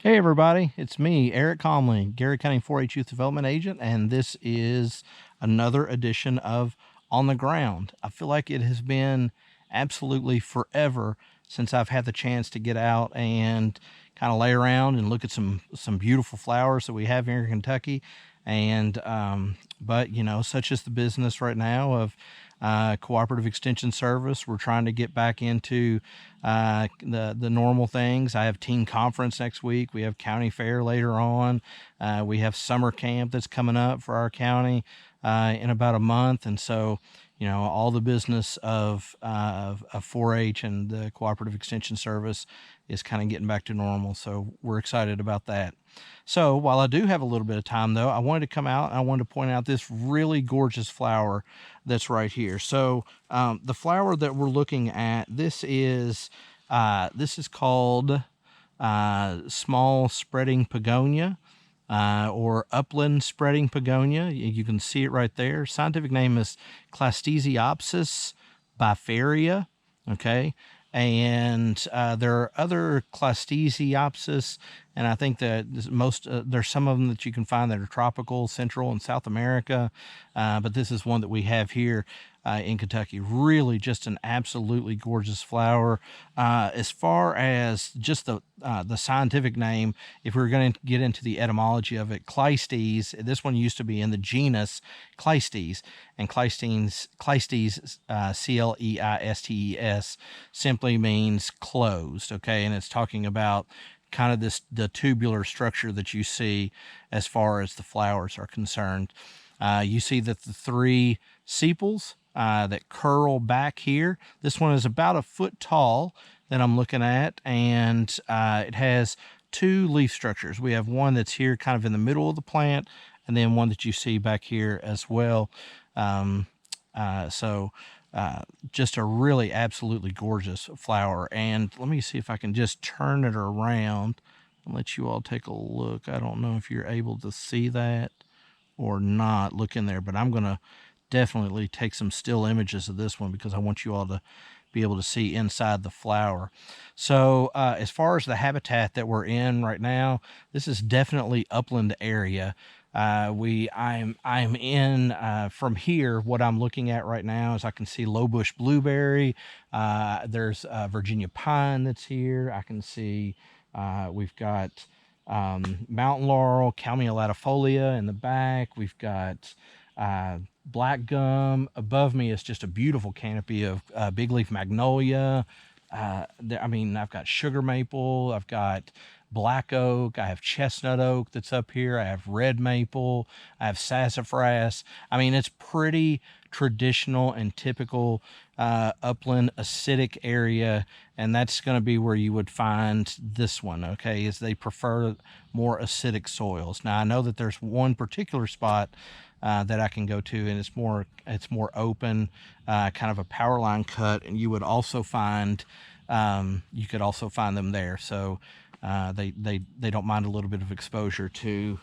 Hey everybody, it's me, Eric Comley, Gary County 4-H Youth Development Agent, and this is another edition of On the Ground. I feel like it has been absolutely forever since I've had the chance to get out and kind of lay around and look at some beautiful flowers that we have here in Kentucky. And but you know, such is the business right now of cooperative extension service. We're trying to get back into the normal things. I have team conference next week. We have county fair later on. We have summer camp that's coming up for our county in about a month, and so you know all the business of 4-H and the cooperative extension service is kind of getting back to normal. So we're excited about that. So while I do have a little bit of time, though, I wanted to come out and I wanted to point out this really gorgeous flower that's right here. So the flower that we're looking at, this is called small spreading Pogonia, or upland spreading Pogonia. You can see it right there. Scientific name is Cleistesiopsis bifaria. Okay. And there are other Cleistesiopsis, and I think that there's some of them that you can find that are tropical, Central and South America, but this is one that we have here in Kentucky. Really just an absolutely gorgeous flower. As far as just the scientific name, if we were going to get into the etymology of it, Cleistes, this one used to be in the genus Cleistes, and Cleistes, Cleistes, simply means closed, okay? And it's talking about kind of the tubular structure that you see as far as the flowers are concerned. You see that the three sepals that curl back here. This one is about a foot tall that I'm looking at, and it has two leaf structures. We have one that's here kind of in the middle of the plant, and then one that you see back here as well. Just a really absolutely gorgeous flower. And let me see if I can just turn it around and let you all take a look. I don't know if you're able to see that or not. Look in there, but I'm going to definitely take some still images of this one because I want you all to be able to see inside the flower. So as far as the habitat that we're in right now, this is definitely upland area. I'm in from here. What I'm looking at right now is I can see low bush blueberry. There's Virginia pine that's here. I can see we've got mountain laurel, Calmia latifolia in the back. We've got black gum. Above me is just a beautiful canopy of big leaf magnolia. I've got sugar maple. I've got black oak. I have chestnut oak that's up here. I have red maple. I have sassafras. I mean, it's pretty traditional and typical upland acidic area, and that's going to be where you would find this one, okay, is they prefer more acidic soils. Now, I know that there's one particular spot that I can go to, and it's more open, kind of a power line cut, and you would also find you could also find them there. So they don't mind a little bit of exposure to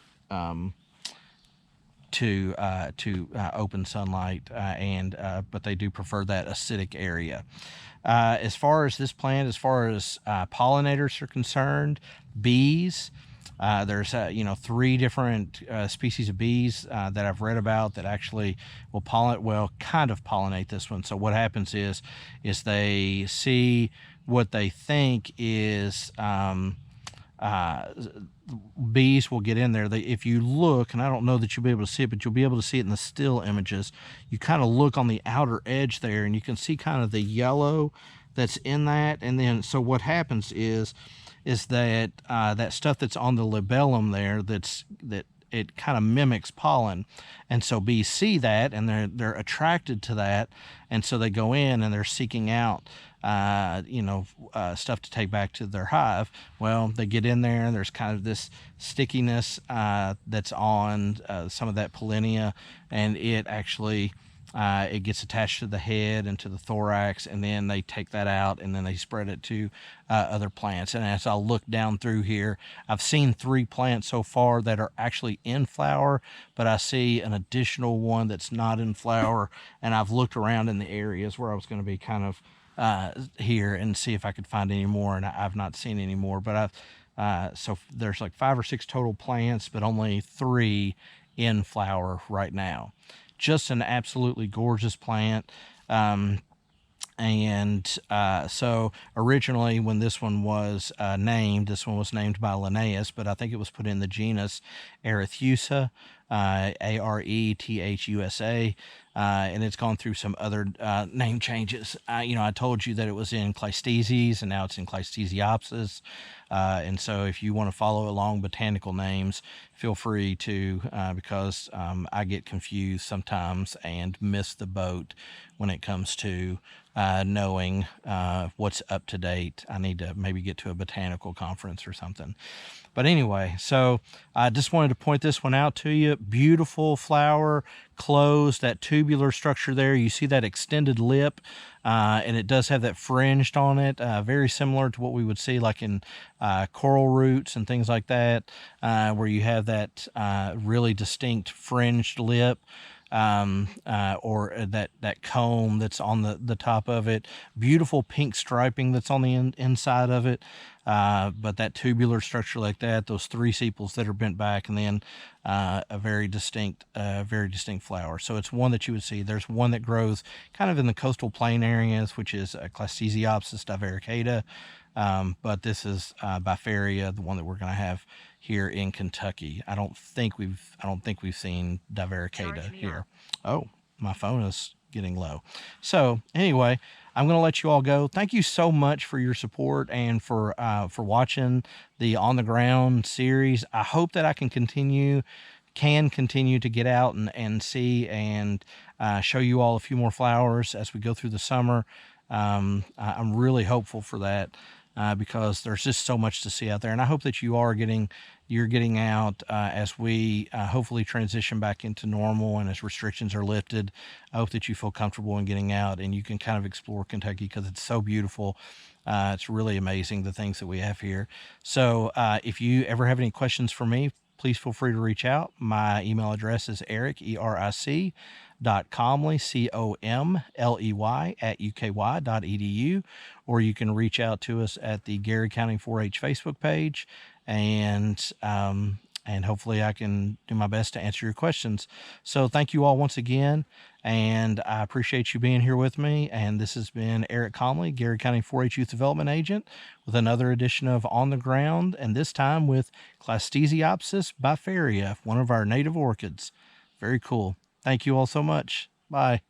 open sunlight, but they do prefer that acidic area. As far as this plant, as far as pollinators are concerned, bees. There's three different species of bees that I've read about that actually will pollinate this one. So what happens is they see what they think is bees will get in there. If you look, and I don't know that you'll be able to see it, but you'll be able to see it in the still images. You kind of look on the outer edge there, and you can see kind of the yellow that's in that. And then so what happens is that that stuff that's on the labellum there, that it kind of mimics pollen, and so bees see that and they're attracted to that, and so they go in and they're seeking out stuff to take back to their hive. Well, they get in there and there's kind of this stickiness that's on some of that pollinia, and it actually it gets attached to the head and to the thorax, and then they take that out and then they spread it to other plants. And as I look down through here, I've seen 3 plants so far that are actually in flower, but I see an additional one that's not in flower, and I've looked around in the areas where I was going to be kind of here and see if I could find any more, and I've not seen any more, but So there's like 5 or 6 total plants, but only 3 in flower right now. Just an absolutely gorgeous plant. So originally, when this one was named, this one was named by Linnaeus, but I think it was put in the genus Arethusa, Arethusa, and it's gone through some other name changes. I told you that it was in Cleistesiopsis, and now it's in Cleistesiopsis. And so if you want to follow along botanical names, feel free to, because I get confused sometimes and miss the boat when it comes to knowing what's up to date. I need to maybe get to a botanical conference or something. But anyway, so I just wanted to point this one out to you. Beautiful flower, closed, that tubular structure there. You see that extended lip, and it does have that fringed on it, very similar to what we would see like in coral roots and things like that, where you have that really distinct fringed lip. Or that comb that's on the top of it. Beautiful pink striping that's on the inside of it. But that tubular structure like that, those 3 sepals that are bent back, and then a very distinct flower. So it's one that you would see. There's one that grows kind of in the coastal plain areas, which is Cleistesiopsis divaricata. But this is bifaria, the one that we're going to have here in Kentucky. I don't think we've seen divaricata here. Oh, my phone is getting low. So anyway, I'm going to let you all go. Thank you so much for your support and for watching the On the Ground series. I hope that I can continue to get out and see and show you all a few more flowers as we go through the summer. I'm really hopeful for that. Because there's just so much to see out there, and I hope that you're getting out as we hopefully transition back into normal and as restrictions are lifted. I hope that you feel comfortable in getting out and you can kind of explore Kentucky because it's so beautiful. It's really amazing, the things that we have here. So if you ever have any questions for me, please feel free to reach out. My email address is Eric, ERIC, .comley, COMLEY @uky.edu, or you can reach out to us at the Gary County 4-H Facebook page, and hopefully I can do my best to answer your questions. So thank you all once again, and I appreciate you being here with me. And this has been Eric Comley, Gary County 4-H Youth Development Agent, with another edition of On the Ground, and this time with Cleistesiopsis bifaria, one of our native orchids. Very cool. Thank you all so much. Bye.